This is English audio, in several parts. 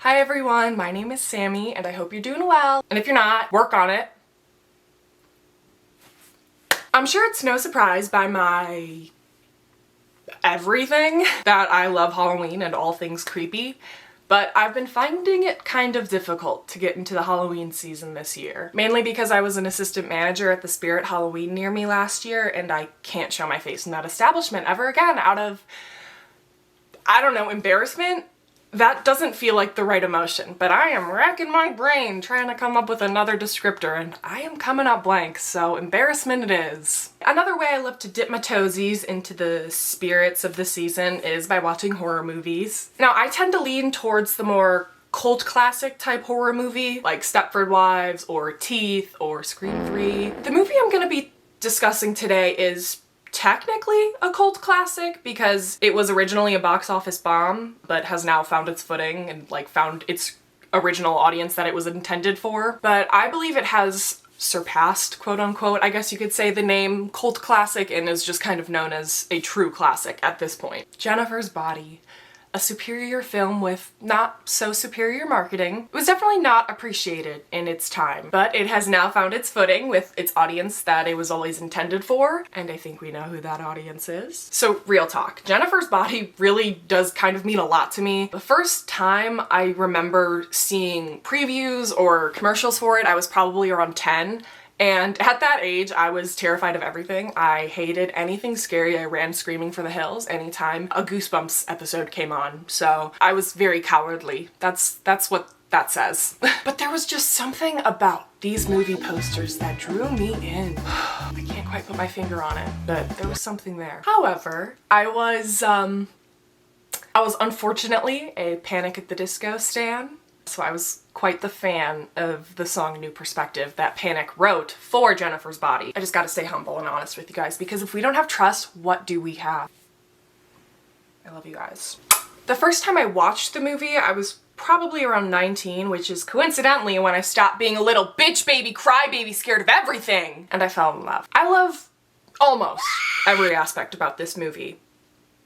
Hi everyone, my name is Sammy and I hope you're doing well. And if you're not, work on it. I'm sure it's no surprise by my everything that I love Halloween and all things creepy, but I've been finding it kind of difficult to get into the Halloween season this year. Mainly because I was an assistant manager at the Spirit Halloween near me last year and I can't show my face in that establishment ever again out of, I don't know, embarrassment? That doesn't feel like the right emotion, but I am racking my brain trying to come up with another descriptor and I am coming up blank, so embarrassment it is. Another way I love to dip my toesies into the spirits of the season is by watching horror movies. Now, I tend to lean towards the more cult classic type horror movie, like Stepford Wives or Teeth or Scream 3. The movie I'm gonna be discussing today is technically a cult classic because it was originally a box office bomb but has now found its footing and found its original audience that it was intended for. But I believe it has surpassed, quote unquote, I guess you could say, the name cult classic and is just kind of known as a true classic at this point. Jennifer's Body. A superior film with not so superior marketing. It was definitely not appreciated in its time, but it has now found its footing with its audience that it was always intended for, and I think we know who that audience is. So real talk, Jennifer's Body really does kind of mean a lot to me. The first time I remember seeing previews or commercials for it, I was probably around 10. And at that age, I was terrified of everything. I hated anything scary. I ran screaming for the hills anytime a Goosebumps episode came on. So I was very cowardly. That's what that says. But there was just something about these movie posters that drew me in. I can't quite put my finger on it, but there was something there. However, I was unfortunately a Panic at the Disco stan. So I was quite the fan of the song New Perspective that Panic wrote for Jennifer's Body. I just gotta stay humble and honest with you guys because if we don't have trust, what do we have? I love you guys. The first time I watched the movie, I was probably around 19, which is coincidentally when I stopped being a little bitch baby, crybaby, scared of everything, and I fell in love. I love almost every aspect about this movie.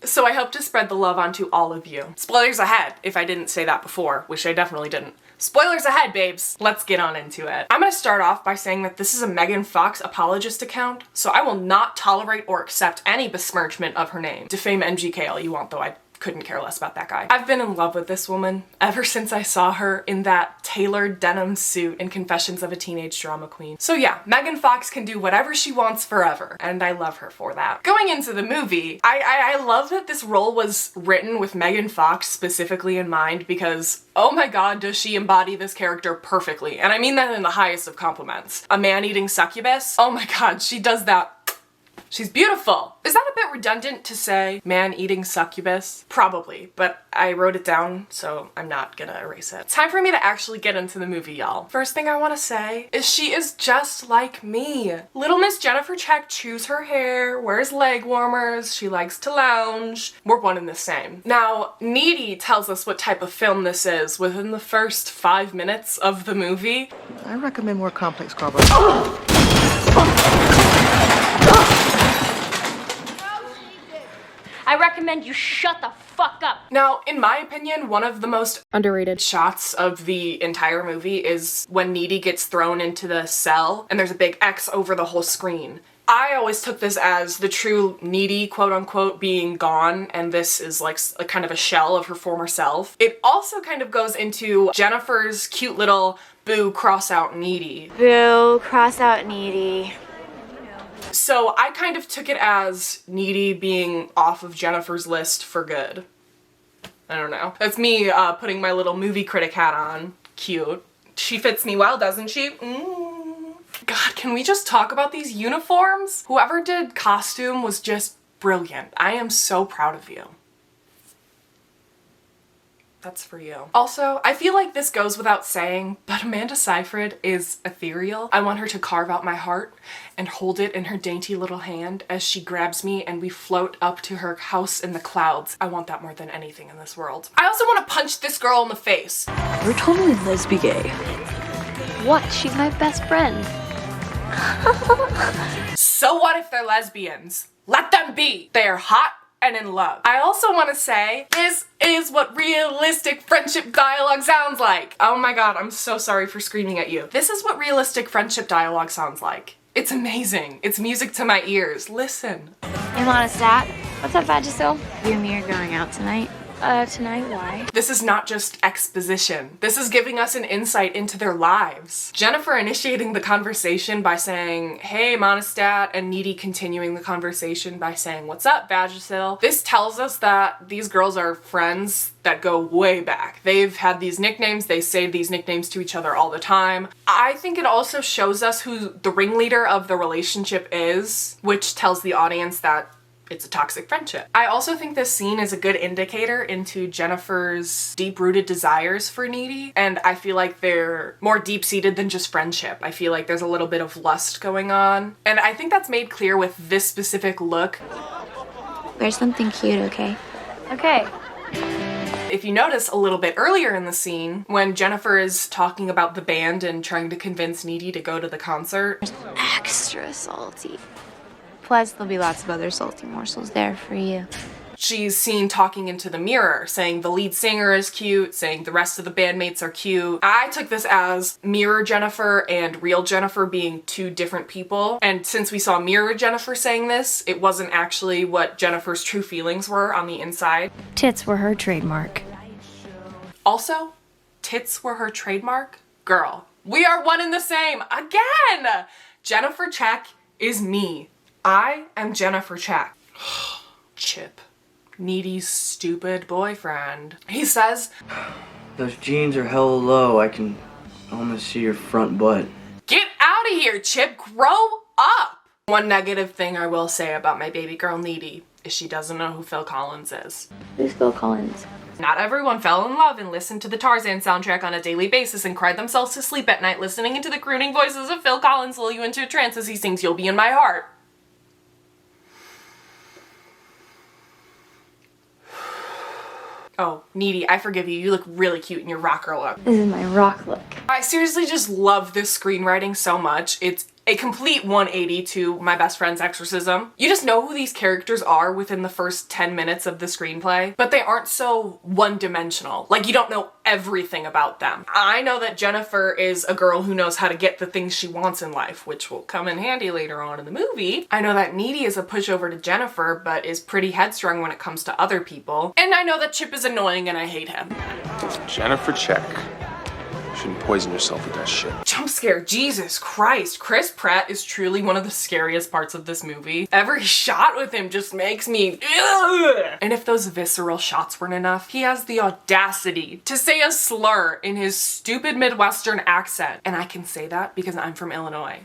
So I hope to spread the love onto all of you. Spoilers ahead, if I didn't say that before, which I definitely didn't. Spoilers ahead, babes! Let's get on into it. I'm gonna start off by saying that this is a Megan Fox apologist account, so I will not tolerate or accept any besmirchment of her name. Defame MGK all you want, though. I couldn't care less about that guy. I've been in love with this woman ever since I saw her in that tailored denim suit in Confessions of a Teenage Drama Queen. So yeah, Megan Fox can do whatever she wants forever, and I love her for that. Going into the movie, I love that this role was written with Megan Fox specifically in mind because, oh my god, does she embody this character perfectly. And I mean that in the highest of compliments. A man-eating succubus? Oh my god, she does that. She's beautiful. Is that a bit redundant to say man-eating succubus? Probably, but I wrote it down, so I'm not gonna erase it. Time for me to actually get into the movie, y'all. First thing I want to say is she is just like me. Little Miss Jennifer Check chews her hair, wears leg warmers, she likes to lounge. We're one and the same. Now, Needy tells us what type of film this is within the first 5 minutes of the movie. I recommend more complex carbohydrates. I recommend you shut the fuck up. Now, in my opinion, one of the most underrated shots of the entire movie is when Needy gets thrown into the cell and there's a big X over the whole screen. I always took this as the true Needy, quote unquote, being gone, and this is like a kind of a shell of her former self. It also kind of goes into Jennifer's cute little boo cross out Needy. Boo, cross out Needy. So I kind of took it as Needy being off of Jennifer's list for good. I don't know. That's me putting my little movie critic hat on. Cute. She fits me well, doesn't she? God, can we just talk about these uniforms? Whoever did costume was just brilliant. I am so proud of you. That's for you. Also, I feel like this goes without saying, but Amanda Seyfried is ethereal. I want her to carve out my heart and hold it in her dainty little hand as she grabs me and we float up to her house in the clouds. I want that more than anything in this world. I also want to punch this girl in the face. You're totally lesbian gay. What? She's my best friend. So what if they're lesbians? Let them be! They are hot and in love. I also want to say, this is what realistic friendship dialogue sounds like. Oh my god, I'm so sorry for screaming at you. This is what realistic friendship dialogue sounds like. It's amazing. It's music to my ears. Listen. Hey, Monistat. What's up, Vagisil? You and me are going out tonight? Tonight, why? This is not just exposition. This is giving us an insight into their lives. Jennifer initiating the conversation by saying, hey, Monistat, and Needy continuing the conversation by saying, what's up, Vagisil? This tells us that these girls are friends that go way back. They've had these nicknames, they say these nicknames to each other all the time. I think it also shows us who the ringleader of the relationship is, which tells the audience that it's a toxic friendship. I also think this scene is a good indicator into Jennifer's deep-rooted desires for Needy, and I feel like they're more deep-seated than just friendship. I feel like there's a little bit of lust going on, and I think that's made clear with this specific look. Wear something cute, okay? Okay. If you notice a little bit earlier in the scene, when Jennifer is talking about the band and trying to convince Needy to go to the concert, Extra salty. Plus, there'll be lots of other salty morsels there for you. she's seen talking into the mirror, saying the lead singer is cute, saying the rest of the bandmates are cute. I took this as mirror Jennifer and real Jennifer being two different people. And since we saw mirror Jennifer saying this, it wasn't actually what Jennifer's true feelings were on the inside. Tits were her trademark. Also, tits were her trademark? Girl, we are one and the same again! Jennifer Check is me. I am Jennifer Check. Chip. Needy's stupid boyfriend. He says, those jeans are hella low. I can almost see your front butt. get out of here, Chip. Grow up. One negative thing I will say about my baby girl Needy is she doesn't know who Phil Collins is. Who's Phil Collins? Not everyone fell in love and listened to the Tarzan soundtrack on a daily basis and cried themselves to sleep at night listening into the crooning voices of Phil Collins lull you into a trance as he sings You'll Be in My Heart. Oh, Needy, I forgive you. You look really cute in your rocker look. This is my rock look. I seriously just love this screenwriting so much. It's a complete 180 to My Best Friend's Exorcism. You just know who these characters are within the first 10 minutes of the screenplay, but they aren't so one-dimensional. Like, you don't know everything about them. I know that Jennifer is a girl who knows how to get the things she wants in life, which will come in handy later on in the movie. I know that Needy is a pushover to Jennifer, but is pretty headstrong when it comes to other people. And I know that Chip is annoying and I hate him. Jennifer Check. Shouldn't poison yourself with that shit. Jump scare, Jesus Christ. Chris Pratt is truly one of the scariest parts of this movie. Every shot with him just makes me ugh. And if those visceral shots weren't enough, he has the audacity to say a slur in his stupid Midwestern accent. And I can say that because I'm from Illinois.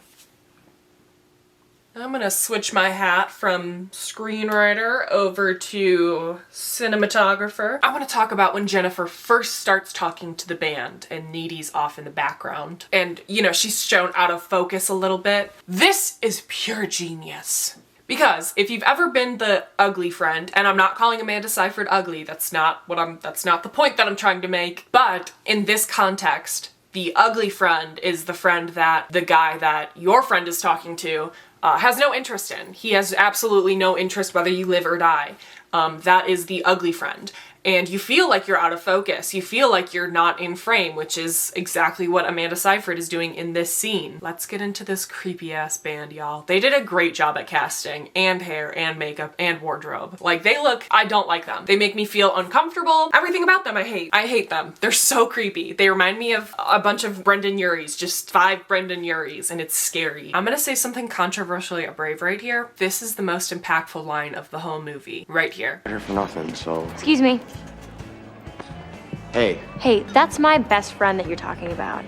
I'm gonna switch my hat from screenwriter over to cinematographer. I want to talk about when Jennifer first starts talking to the band and Needy's off in the background. And, you know, she's shown out of focus a little bit. This is pure genius. Because if you've ever been the ugly friend, and I'm not calling Amanda Seyfried ugly, that's not the point that I'm trying to make, but in this context, the ugly friend is the friend that the guy that your friend is talking to has no interest in. He has absolutely no interest whether you live or die. That is the ugly friend. And you feel like you're out of focus. You feel like you're not in frame, which is exactly what Amanda Seyfried is doing in this scene. Let's get into this creepy ass band, y'all. They did a great job at casting and hair and makeup and wardrobe. Like, they look, I don't like them. They make me feel uncomfortable. Everything about them I hate. I hate them. They're so creepy. They remind me of a bunch of Brendan Urie's, just 5 Brendan Urie's, and it's scary. I'm gonna say something controversially brave right here. This is the most impactful line of the whole movie. Right here. I'm here for nothing, so... Excuse me. Hey. Hey, that's my best friend that you're talking about.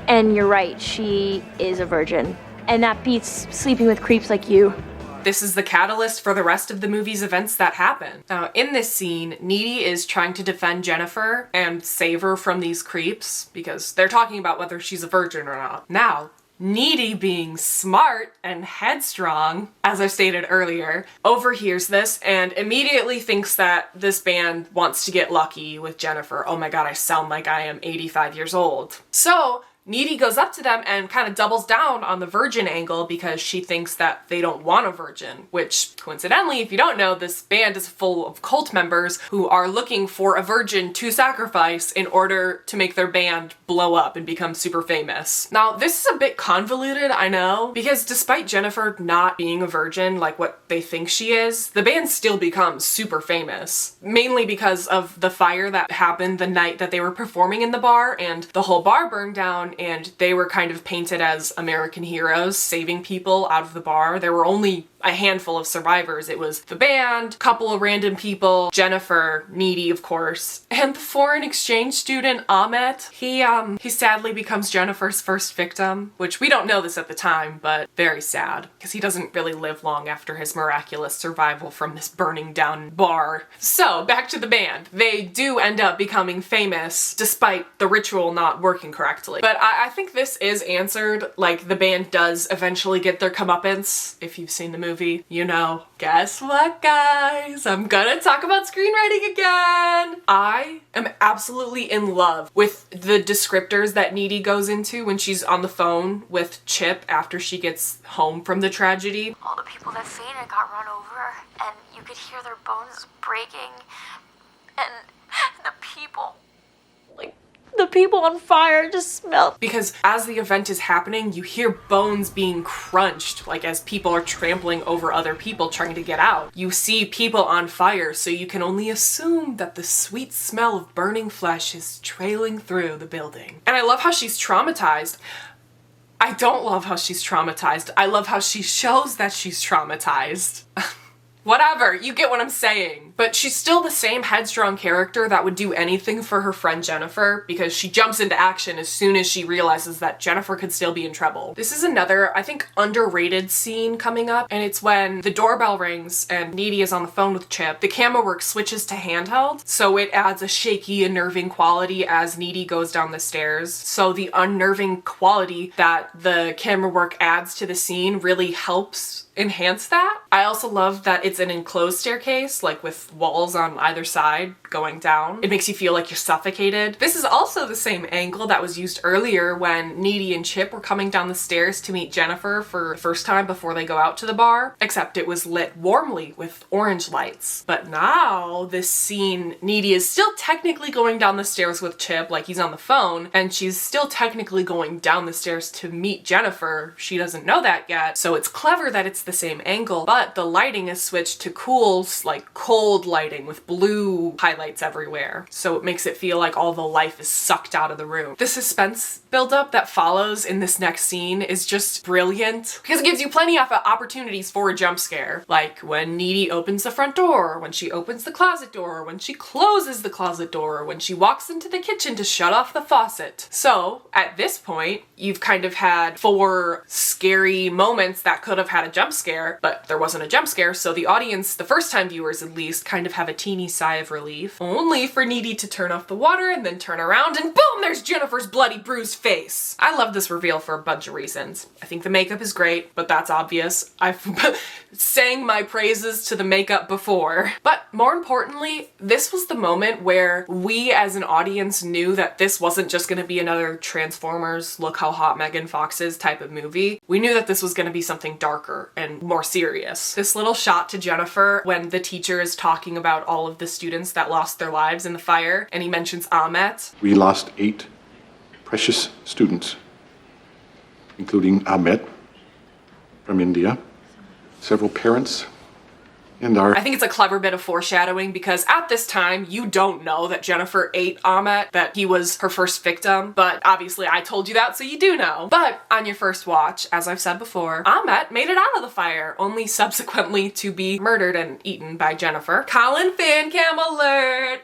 And you're right, she is a virgin. And that beats sleeping with creeps like you. This is the catalyst for the rest of the movie's events that happen. Now, in this scene, Needy is trying to defend Jennifer and save her from these creeps because they're talking about whether she's a virgin or not. Now, Needy, being smart and headstrong, as I stated earlier, overhears this and immediately thinks that this band wants to get lucky with Jennifer. Oh my god, I sound like I am 85 years old. So, Needy goes up to them and kind of doubles down on the virgin angle because she thinks that they don't want a virgin, which coincidentally, if you don't know, this band is full of cult members who are looking for a virgin to sacrifice in order to make their band blow up and become super famous. Now, this is a bit convoluted, I know, because despite Jennifer not being a virgin like what they think she is, the band still becomes super famous, mainly because of the fire that happened the night that they were performing in the bar, and the whole bar burned down and they were kind of painted as American heroes saving people out of the bar. There were only a handful of survivors. It was the band, a couple of random people, Jennifer, Needy, of course, and the foreign exchange student, Ahmet. He sadly becomes Jennifer's first victim, which we don't know this at the time, but very sad, because he doesn't really live long after his miraculous survival from this burning down bar. So, back to the band. They do end up becoming famous, despite the ritual not working correctly. But I think this is answered, like, the band does eventually get their comeuppance, if you've seen the movie. You know, guess what, guys? I'm gonna talk about screenwriting again. I am absolutely in love with the descriptors that Needy goes into when she's on the phone with Chip after she gets home from the tragedy. All the people that fainted got run over, and you could hear their bones breaking, and the people... The people on fire just smell. Because as the event is happening, you hear bones being crunched, like as people are trampling over other people trying to get out. You see people on fire, so you can only assume that the sweet smell of burning flesh is trailing through the building. And I love how she's traumatized. I don't love how she's traumatized. I love how she shows that she's traumatized. Whatever, you get what I'm saying. But she's still the same headstrong character that would do anything for her friend Jennifer, because she jumps into action as soon as she realizes that Jennifer could still be in trouble. This is another, I think, underrated scene coming up, and it's when the doorbell rings and Needy is on the phone with Chip. The camera work switches to handheld, so it adds a shaky, unnerving quality as Needy goes down the stairs. So the unnerving quality that the camera work adds to the scene really helps enhance that. I also love that it's an enclosed staircase, like with walls on either side going down. It makes you feel like you're suffocated. This is also the same angle that was used earlier when Needy and Chip were coming down the stairs to meet Jennifer for the first time before they go out to the bar, except it was lit warmly with orange lights. But now this scene, Needy is still technically going down the stairs with Chip, like he's on the phone, and she's still technically going down the stairs to meet Jennifer. She doesn't know that yet, so it's clever that it's the same angle, but the lighting is switched to cool, like cold lighting with blue highlights everywhere. So it makes it feel like all the life is sucked out of the room. The suspense buildup that follows in this next scene is just brilliant because it gives you plenty of opportunities for a jump scare. Like when Needy opens the front door, when she opens the closet door, when she closes the closet door, when she walks into the kitchen to shut off the faucet. So at this point, you've kind of had 4 scary moments that could have had a jump scare, but there wasn't a jump scare, so the audience, the first time viewers at least, kind of have a teeny sigh of relief, only for Needy to turn off the water and then turn around and boom, there's Jennifer's bloody bruised face. I love this reveal for a bunch of reasons. I think the makeup is great, but that's obvious. I've sang my praises to the makeup before. But more importantly, this was the moment where we as an audience knew that this wasn't just gonna be another Transformers, look how hot Megan Fox is type of movie. We knew that this was gonna be something darker and more serious. This little shot to Jennifer when the teacher is talking about all of the students that lost their lives in the fire, and he mentions Ahmet. We lost 8 precious students, including Ahmet from India, several parents, and I think it's a clever bit of foreshadowing because at this time, you don't know that Jennifer ate Ahmet, that he was her first victim, but obviously I told you that, so you do know. But on your first watch, as I've said before, Ahmet made it out of the fire, only subsequently to be murdered and eaten by Jennifer. Colin fan cam alert!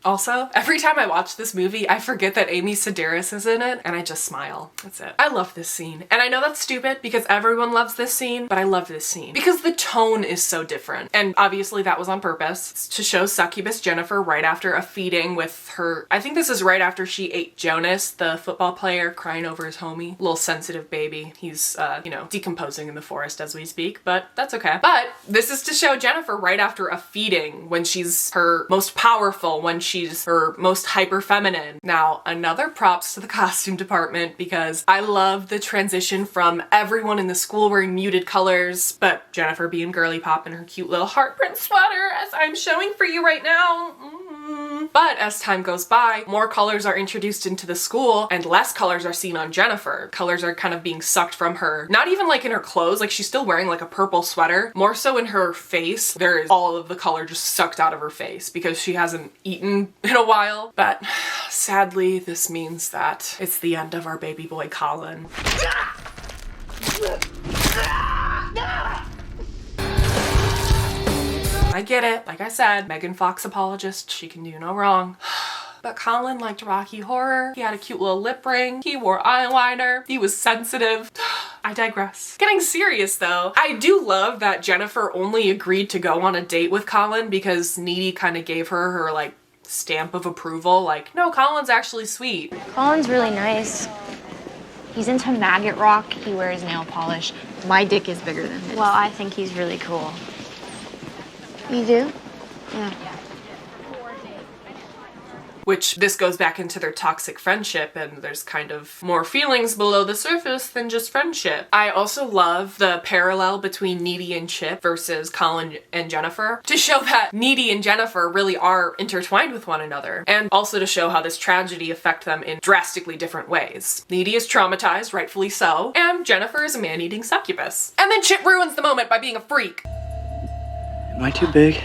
Also, every time I watch this movie, I forget that Amy Sedaris is in it, and I just smile. That's it. I love this scene. And I know that's stupid because everyone loves this scene, but I love this scene because the tone is so different. And obviously that was on purpose. It's to show succubus Jennifer right after a feeding with her, I think this is right after she ate Jonas, the football player, crying over his homie. Little sensitive baby. He's, you know, decomposing in the forest as we speak, but that's okay. But this is to show Jennifer right after a feeding when she's her most powerful, when she's her most hyper feminine. Now, another props to the costume department because I love the transition from everyone in the school wearing muted colors, but Jennifer being girly pop in her cute little heart print sweater, as I'm showing for you right now. But as time goes by, more colors are introduced into the school and less colors are seen on Jennifer. Colors are kind of being sucked from her. Not even like in her clothes, like she's still wearing like a purple sweater. More so in her face, there is all of the color just sucked out of her face because she hasn't eaten in a while. But sadly, this means that it's the end of our baby boy Colin. I get it. Like I said, Megan Fox apologist. She can do no wrong. But Colin liked Rocky Horror. He had a cute little lip ring. He wore eyeliner. He was sensitive. I digress. Getting serious though, I do love that Jennifer only agreed to go on a date with Colin because Needy kind of gave her like stamp of approval. Like, no, Colin's actually sweet. Colin's really nice. He's into maggot rock. He wears nail polish. My dick is bigger than his. Well, I think he's really cool. You do? Yeah. Which this goes back into their toxic friendship and there's kind of more feelings below the surface than just friendship. I also love the parallel between Needy and Chip versus Colin and Jennifer to show that Needy and Jennifer really are intertwined with one another and also to show how this tragedy affect them in drastically different ways. Needy is traumatized, rightfully so, and Jennifer is a man-eating succubus. And then Chip ruins the moment by being a freak. Am I too big?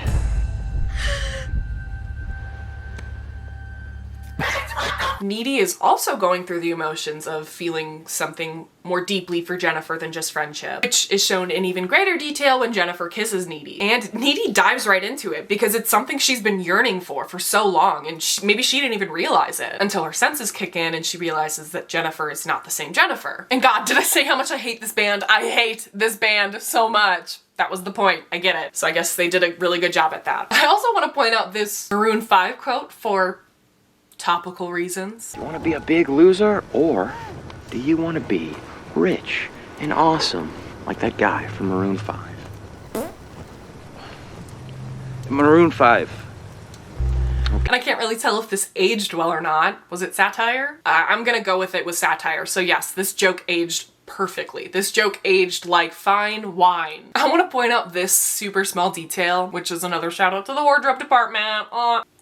Needy is also going through the emotions of feeling something more deeply for Jennifer than just friendship, which is shown in even greater detail when Jennifer kisses Needy. And Needy dives right into it because it's something she's been yearning for so long, and maybe she didn't even realize it until her senses kick in and she realizes that Jennifer is not the same Jennifer. And God, did I say how much I hate this band? I hate this band so much. That was the point. I get it. So I guess they did a really good job at that. I also want to point out this Maroon 5 quote for topical reasons. You want to be a big loser, or do you want to be rich and awesome like that guy from Maroon 5? Maroon 5. Okay. And I can't really tell if this aged well or not. Was it satire? I'm gonna go with it was satire. So yes, this joke aged perfectly. This joke aged like fine wine. I want to point out this super small detail, which is another shout out to the wardrobe department.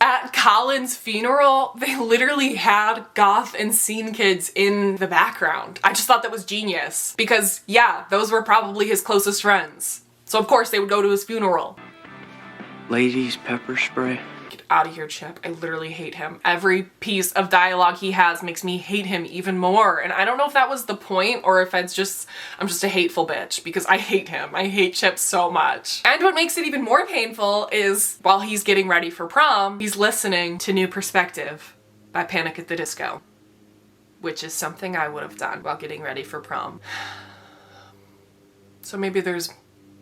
At Colin's funeral, they literally had goth and scene kids in the background. I just thought that was genius because yeah, those were probably his closest friends. So of course they would go to his funeral. Ladies pepper spray. Get out of here, Chip. I literally hate him. Every piece of dialogue he has makes me hate him even more. And I don't know if that was the point or if I'm just a hateful bitch because I hate him. I hate Chip so much. And what makes it even more painful is while he's getting ready for prom, he's listening to New Perspective by Panic at the Disco, which is something I would have done while getting ready for prom. So maybe there's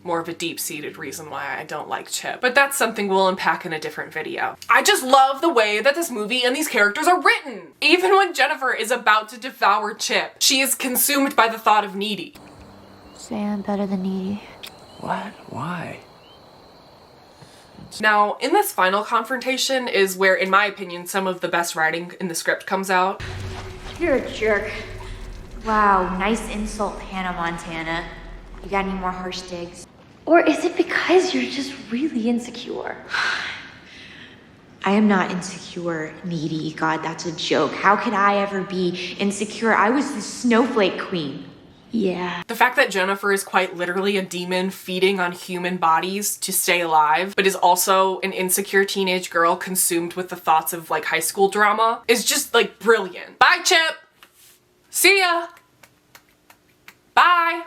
more of a deep-seated reason why I don't like Chip. But that's something we'll unpack in a different video. I just love the way that this movie and these characters are written. Even when Jennifer is about to devour Chip, she is consumed by the thought of Needy. Say I'm better than Needy. What? Why? Now, in this final confrontation is where, in my opinion, some of the best writing in the script comes out. You're a jerk. Wow, nice insult, Hannah Montana. You got any more harsh digs? Or is it because you're just really insecure? I am not insecure, Needy. God, that's a joke. How could I ever be insecure? I was the snowflake queen. Yeah. The fact that Jennifer is quite literally a demon feeding on human bodies to stay alive, but is also an insecure teenage girl consumed with the thoughts of like high school drama is just like brilliant. Bye, Chip. See ya. Bye.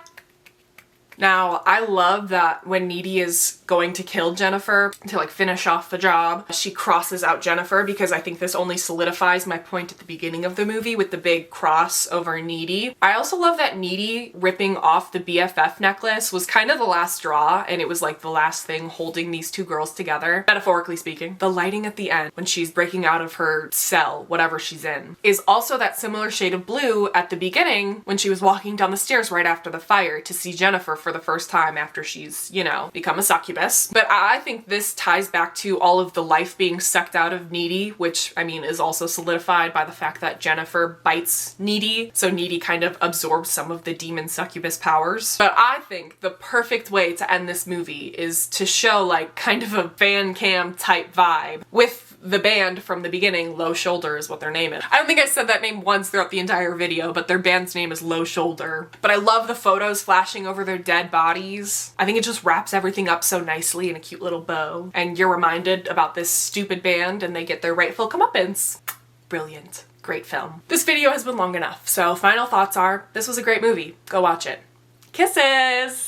Now, I love that when Needy is going to kill Jennifer to like finish off the job, she crosses out Jennifer because I think this only solidifies my point at the beginning of the movie with the big cross over Needy. I also love that Needy ripping off the BFF necklace was kind of the last straw and it was like the last thing holding these two girls together, metaphorically speaking. The lighting at the end when she's breaking out of her cell, whatever she's in, is also that similar shade of blue at the beginning when she was walking down the stairs right after the fire to see Jennifer for the first time after she's, you know, become a succubus. But I think this ties back to all of the life being sucked out of Needy, which, I mean, is also solidified by the fact that Jennifer bites Needy, so Needy kind of absorbs some of the demon succubus powers. But I think the perfect way to end this movie is to show like kind of a fan cam type vibe with the band from the beginning. Low Shoulder is what their name is. I don't think I said that name once throughout the entire video, but their band's name is Low Shoulder. But I love the photos flashing over their dead bodies. I think it just wraps everything up so nicely in a cute little bow. And you're reminded about this stupid band and they get their rightful comeuppance. Brilliant. Great film. This video has been long enough, so final thoughts are, this was a great movie. Go watch it. Kisses!